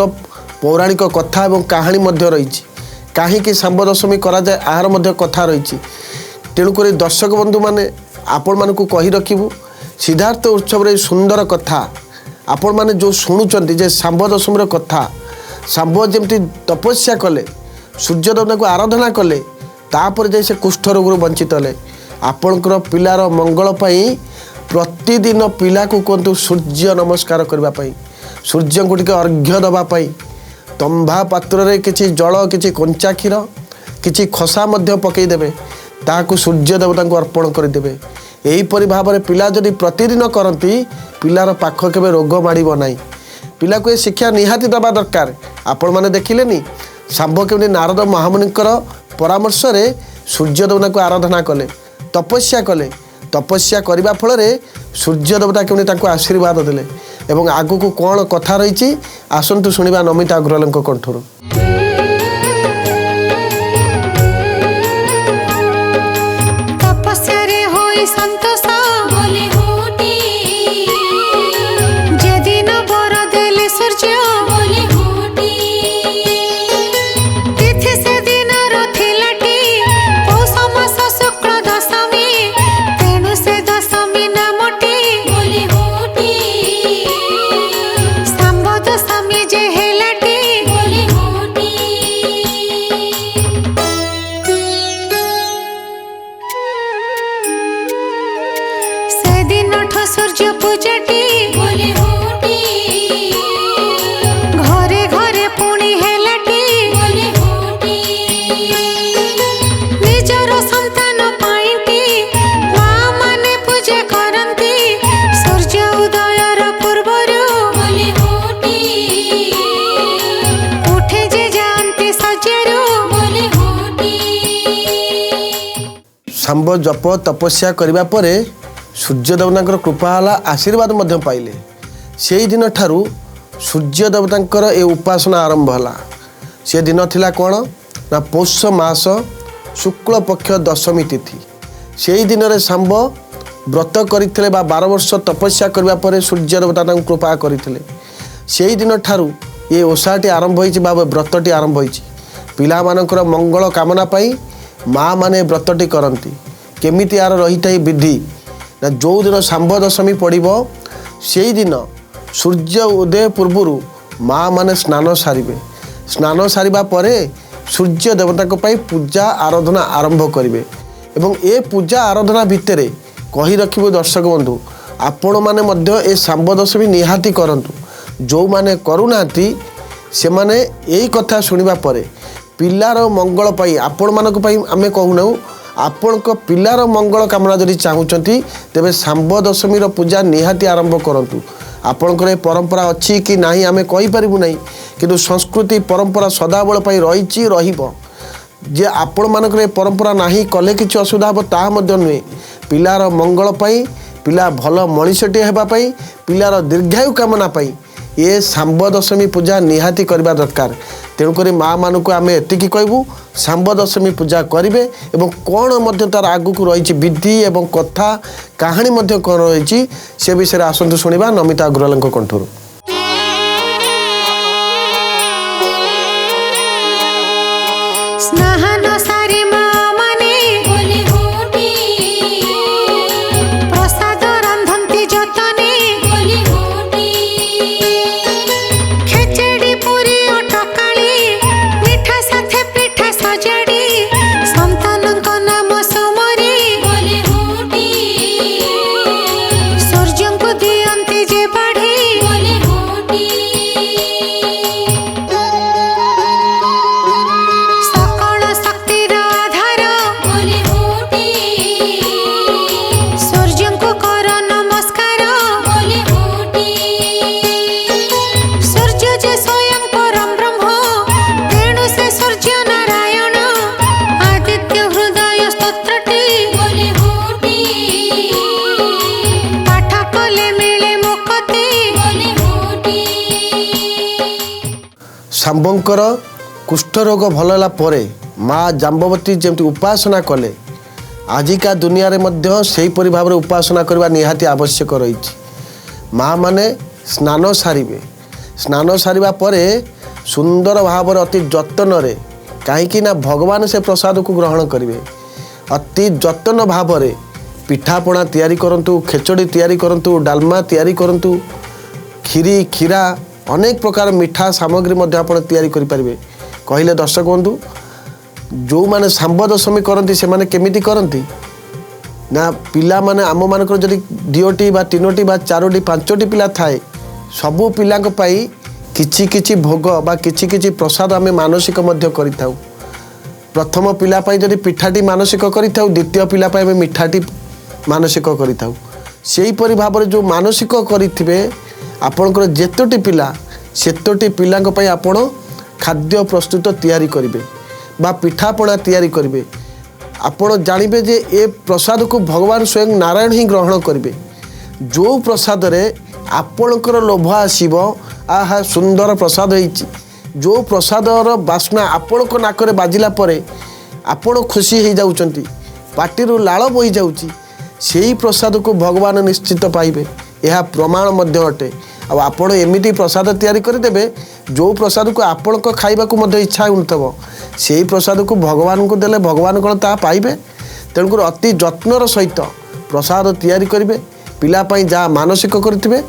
पौराणिक कथा और कहानी रही कहीं शाम्ब दशमी करा जाए आहार कथा रही तेणुक दर्शक बंधु मैंने आपण मान कही रखू सिद्धार्थ उत्सव सुंदर कथा आपण मैंने जो शुणुंट जे शाम्ब दशमी कथा शाम्ब जमती तपस्या कले सूर्य देवता को आराधना कले तापर जाए से कुष्ठ रोग वंचित हेले आपणकर पिलार मंगल प्रतिदिन पिला को कहतु सूर्य नमस्कार करने सूर्य को टिके अर्घ्य दवापाई तंभा पात्र रे किछि जल किछि कंचा क्षीर किछि खसा मध्य पकईदेवे ताकू सूर्य देवता को अर्पण करदेवे यहीपरि भाव में पिला जदि प्रतिदिन करती पिलार पाख के रोग माड़ब ना पिला को ये शिक्षा निहाती दबा दरकार आपण मैंने देखिले शाम्ब केमती नारद महामुनिकर परामर्श रे सूर्य देवता को आराधना कले तपस्या करने फल सूर्य देवता केमती आशीर्वाद देले एवं आगु को कौन कथा रही आसतु शुणा नमिता अग्रवाल कंठर सूर्य पूजाटी घरे घरे पुणी हेलाटी निजर संतान पाइटी माँ माने पूजा करती सूर्य उदयर पूर्वर उठे जे जानती सजेरू शाम्ब जप तपस्या करने पर सूर्य देवता कृपा हला आशीर्वाद पाइले से ही दिन ठारू सूर्य देवता ये उपासना आरंभ है से दिन थिला कौन ना पौष मास शुक्ल पक्ष दशमी तिथि से ही दिन में शाम्ब व्रत करते 12 वर्ष तपस्या करने पर सूर्य देवता कृपा करते से ही दिन ठारू ये ओषाटी आरंभ हो व्रतटी आरंभ हो पिला मानकर मंगल कामना पाई माँ माने व्रतटी करती केमिति यार रही था विधि ना जो दिन शाम्ब दशमी पड़ो से दिन सूर्य उदय पूर्वर माँ माने स्नान सारिबा परे सूर्य देवता पूजा आराधना आरंभ करेंगे एवं ए पूजा आराधना भितर कही रखिबो दर्शक बंधु आपण माने मध्य ए शाम्ब दशमी निहाती करंतु जो माने करूनाती से माने यही कथा शुणिबा परे पिलार मंगल पाई आपण मानक पाई आमे कहूना आपण पिलार मंगल कामना जदि चाहूँगी तेबे शाम्ब दशमी पूजा निहाती आरंभ करंतु आपणकर ये परंपरा अच्छी कि नहीं आमे कहि परिबु नहीं किंतु संस्कृति परंपरा सदाबल पाई रही रहिबो जे आपण मानकर ये परंपरा नहीं कले किछि असुविधा हो ता मध्य नुहे पिलार मंगल पाई पिला भल मनीषटे हेबा पाई पिलार दीर्घायु कामना पाई ये शाम्ब दशमी पूजा निहाती करबा दरकार तेणुक माँ मानक आम एति कहूँ शाम्ब दशमी पूजा करेंगे और कौन तार आगु को रही विधि एवं कथा कहानी कौन रही से विषय आसतु शुणा नमिता अग्रवाल कंठर सूर्य को दियंती जे बढ़ी शाम्बंकर कुष्ठरोग भल होला परे माँ जाम्बवती जमती उपासना कले आजिका दुनिया रे मध्य सेहीपरि भाव में उपासना करवा निहाती आवश्यक रही। माँ माने स्नान सारिबे, स्नान सारिबा परे सुंदर भाव अति जतन रे कहीं ना भगवान से प्रसाद को ग्रहण करेंगे। अति जतन भाव में पिठापଣା तैयारी करंतु, खेचड़ी तैयारी करंतु, डालमा तैयारी करंतु, खीरी खीरा अनेक प्रकार मिठा सामग्री मध्य आपण तैयारी करि परिबे। कहिले दर्शक बंधु जो माने सांब दशमी करंती से माने केमिति करंती ना पिला माने आम मानकर जदि 2टी बा 3टी बा 4टी 5टी पिला थाए सबु पिलांक पाई किछि किछि भोग बा किछि किछि प्रसाद आमे मानसिक मध्य करिथाउ। प्रथम पिला पाई जदि पिठाटी मानसिक करिथाउ, द्वितीय पिला पाई आमे मिठाटी मानसिक करिथाउ। सेही परि भाबरे जो मानसिक करिथिबे आपणकर जेतोटी पिला सेतोटी पिलांक पाई आपण खाद्य प्रस्तुत तैयारी करिवे बा पिठापଣା तैयारी करिवे। आपण जानिबे जे ए प्रसाद को भगवान स्वयं नारायण ही ग्रहण करिवे। जो प्रसाद रे आपणकर लोभ आसीबो आहा सुंदर प्रसाद होइछि, जो प्रसादर बास्ना आपणक नाकरे बाजिला परे आपण खुशी हो जाउचंती, पाटिरु लाळ बोही जाउची, सेही प्रसाद को भगवान निश्चित पाइबे। यह प्रमाण मध्य अटे। अब आपण एमिति प्रसाद तैयारी करदेबे जो प्रसाद को आपण को खाइबा को मध्य इच्छा होतबो सेही प्रसाद को भगवान को देले भगवान कोन ता पाइबे। तेणुकर अति जत्नर सहित प्रसाद तैयारी करिवे। पिला पाई जा मानसिक करथिबे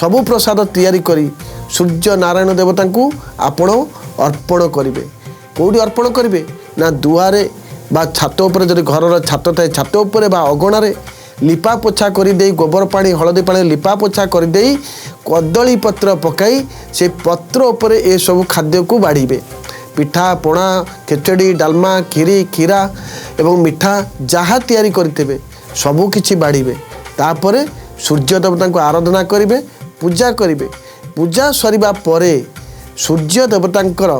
सबु प्रसाद तैयारी करी सूर्य नारायण देवता को आपण अर्पण करिवे। कोडी अर्पण करिवे ना दुआरे बा छात उपर जदि घरर छात थाए छात उपर बा अगणारे लिपा पोछा कर दे गोबर पानी हलदी पानी लिपा पोछा कर दे कदली पत्र पकाई से पत्र उपर ए सब खाद्य को बाढ़ीबे। पिठा पଣା खेचड़ी डालमा खीरी खीरा एवं मिठा जहाँ तैयारी करथिबे सबु किछि बाढ़ीबे। तापरे सूर्य देवता को आराधना करिवे, पूजा करिवे। पूजा सरिबा परे सूर्य देवतांकर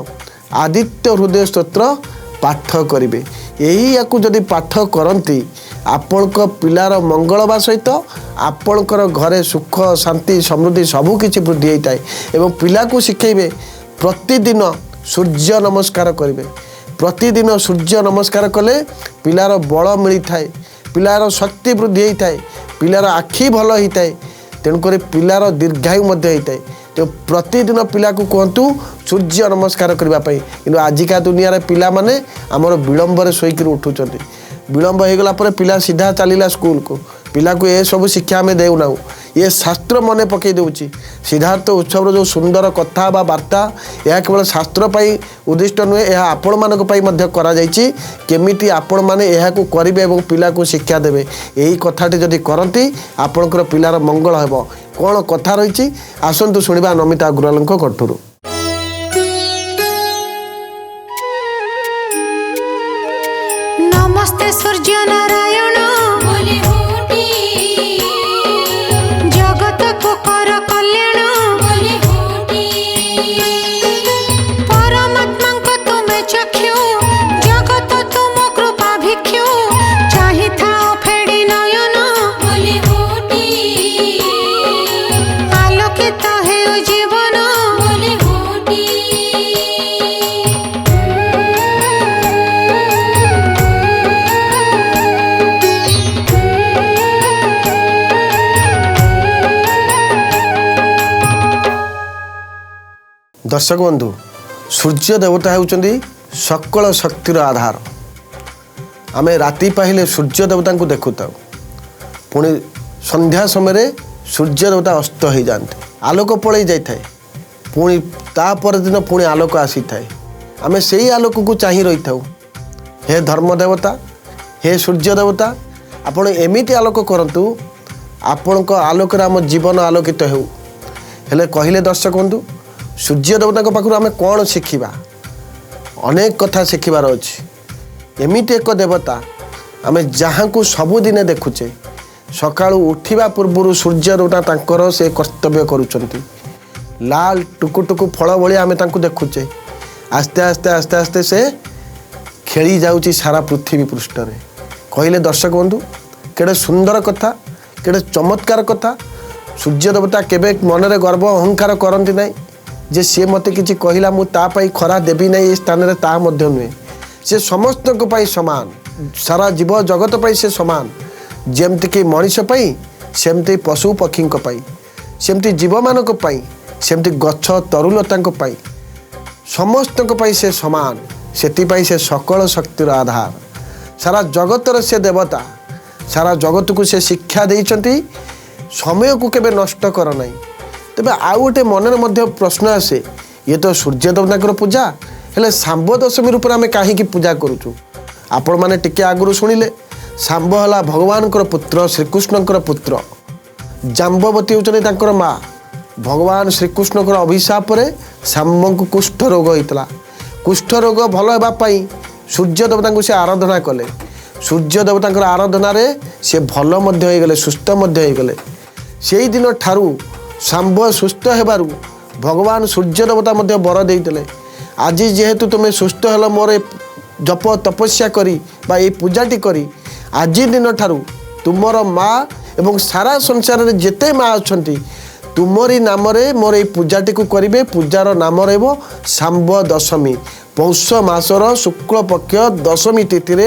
आदित्य हृदय स्तोत्र पाठ करिवे। यही याकू जदि पाठ करती आपणक पिलार मंगल बा सहित आपणकर घरे सुख शांति समृद्धि सबू किछि वृद्धि होता है। एवं पिला को शिखेबे प्रतिदिन सूर्य नमस्कार करेंगे। प्रतिदिन सूर्य नमस्कार कले पिलार बल मिलता है, पिलार शक्ति वृद्धि होता है, पिलार आखि भल होता है, तेणुक पिलार दीर्घायु होता है। तो प्रतिदिन पिला को कहतु सूर्य नमस्कार करने कि आजिका दुनिया रे पिला माने आमर विलंबर शोक उठुंट। विलंब हो गला पर पिला सीधा चलला स्कूल को। पिला को ये सब शिक्षा आम देना ये शास्त्र मन पकई दूची। सिद्धार्थ उत्सव जो सुंदर कथा बा वार्ता यह केवल शास्त्र पाई उद्दिष्ट नुहे, यह आपण मानक पाई मध्य करा जायछि। केमिति आपण माने यह को करिवे एवं पिला को शिक्षा देवे। यही कथाटी जदि करती आपणकर पिलार मंगल हेबो। कौन कथा रही आसतु शुणा नमिता अग्रवाल कठुर। नमस्ते सूर्य नारायण बोले होटी, जगत को कर कल्याण बोले होटी, परमात्मा को तुमे चक्षु जगत तुम कृपा भिक्षु, चाहि थाओ फेड़ी नयन बोले होटी, आलोकित है जीवन बोले होटी। दर्शक बंधु सूर्य देवता होउचंदी सकल शक्तिर आधार। आमे राति पाहिले सूर्य देवता को देखुताऊ, पुणी संध्या समय सूर्य देवता अस्त हो जाते, आलोक पलई जाए, पुणी ता पर दिन पुणी आलोक आसी थाए। आमे सेही आलोक को चाही रही थाऊ। हे धर्म देवता, हे सूर्य देवता, आपण एमिति आलोक करंतु आपणक आलोक आम जीवन आलोकित हो। हेले कहिले दर्शक बंधु सूर्य देवता पाखु आम कौन शिखा? अनेक कथा शिखबार अच्छी। एमिति एक देवता आम जहाँ को सबुदिने देखुचे, सकाळु उठिबा पूर्व सूर्य देवता तांकर से कर्तव्य करुचंती। लाल टुकुटुकु फल भली आम तांको देखुचे, आस्ते आस्ते आस्ते आस्ते से खेली जाउची सारा पृथ्वी पृष्ठ रे। कहले दर्शक बंधु केड़े सुंदर कथा, केड़े चमत्कार कथा। सूर्य देवता केबे मनरे गर्व अहंकार करती नहीं, ଯେ ସିଏ ମୋତେ କିଛି କହିଲା ମୁଁ ତା ପାଇଁ ଖରା ଦେବି ନାହିଁ ଏ ସ୍ଥାନରେ, ତାହା ମଧ୍ୟ ନୁହେଁ। ସେ ସମସ୍ତଙ୍କ ପାଇଁ ସମାନ, ସାରା ଜୀବ ଜଗତ ପାଇଁ ସେ ସମାନ। ଯେମିତିକି ମଣିଷ ପାଇଁ, ସେମିତି ପଶୁ ପକ୍ଷୀଙ୍କ ପାଇଁ, ସେମିତି ଜୀବମାନଙ୍କ ପାଇଁ, ସେମିତି ଗଛ ତରୁଲତାଙ୍କ ପାଇଁ, ସମସ୍ତଙ୍କ ପାଇଁ ସେ ସମାନ। ସେଥିପାଇଁ ସେ ସକଳ ଶକ୍ତିର ଆଧାର, ସାରା ଜଗତର ସେ ଦେବତା। ସାରା ଜଗତକୁ ସେ ଶିକ୍ଷା ଦେଇଛନ୍ତି ସମୟକୁ କେବେ ନଷ୍ଟ କର ନାହିଁ। ତେବେ ଆଉ ଗୋଟେ ମନରେ ମଧ୍ୟ ପ୍ରଶ୍ନ ଆସେ, ଇଏ ତ ସୂର୍ଯ୍ୟ ଦେବତାଙ୍କର ପୂଜା, ହେଲେ ଶାମ୍ବ ଦଶମୀ ରୂପରେ ଆମେ କାହିଁକି ପୂଜା କରୁଛୁ? ଆପଣମାନେ ଟିକେ ଆଗରୁ ଶୁଣିଲେ, ଶାମ୍ବ ହେଲା ଭଗବାନଙ୍କର ପୁତ୍ର, ଶ୍ରୀକୃଷ୍ଣଙ୍କର ପୁତ୍ର। ଜାମ୍ବବତୀ ହେଉଛନ୍ତି ତାଙ୍କର ମା। ଭଗବାନ ଶ୍ରୀକୃଷ୍ଣଙ୍କର ଅଭିଶାପରେ ଶାମ୍ବଙ୍କୁ କୁଷ୍ଠ ରୋଗ ହୋଇଥିଲା। କୁଷ୍ଠ ରୋଗ ଭଲ ହେବା ପାଇଁ ସୂର୍ଯ୍ୟ ଦେବତାଙ୍କୁ ସେ ଆରାଧନା କଲେ। ସୂର୍ଯ୍ୟ ଦେବତାଙ୍କର ଆରାଧନାରେ ସେ ଭଲ ମଧ୍ୟ ହୋଇଗଲେ, ସୁସ୍ଥ ମଧ୍ୟ ହୋଇଗଲେ। ସେଇଦିନ ଠାରୁ ଶାମ୍ବ ସୁସ୍ଥ ହେବାରୁ ଭଗବାନ ସୂର୍ଯ୍ୟ ଦେବତା ମଧ୍ୟ ବର ଦେଇଥିଲେ, ଆଜି ଯେହେତୁ ତୁମେ ସୁସ୍ଥ ହେଲ ମୋର ଜପ ତପସ୍ୟା କରି ବା এই ପୂଜାଟି କରି, ଆଜି ଦିନ ଠାରୁ ତୁମର ମା ଏବଂ ସାରା ସଂସାରରେ ଯେତେ ମା ଅଛନ୍ତି ତୁମରି ନାମରେ ମୋର এই ପୂଜାଟିକୁ କରିବେ। ପୂଜାର ନାମ ରହିବ ଶାମ୍ବ ଦଶମୀ। ପୌଷ ମାସର ଶୁକ୍ଳପକ୍ଷ ଦଶମୀ ତିଥିରେ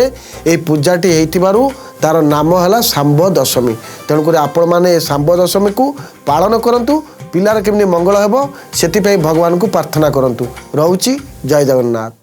এই ପୂଜାଟି ହେଇଥିବାରୁ ତାର ନାମ ହେଲା ଶାମ୍ବ ଦଶମୀ। ତେଣୁକରି ଆପଣମାନେ ଶାମ୍ବ ଦଶମୀକୁ ପାଳନ କରନ୍ତୁ, ପିଲାର କେମିତି ମଙ୍ଗଳ ହେବ ସେଥିପାଇଁ ଭଗବାନଙ୍କୁ ପ୍ରାର୍ଥନା କରନ୍ତୁ। ରହୁଛି, ଜୟ ଜଗନ୍ନାଥ।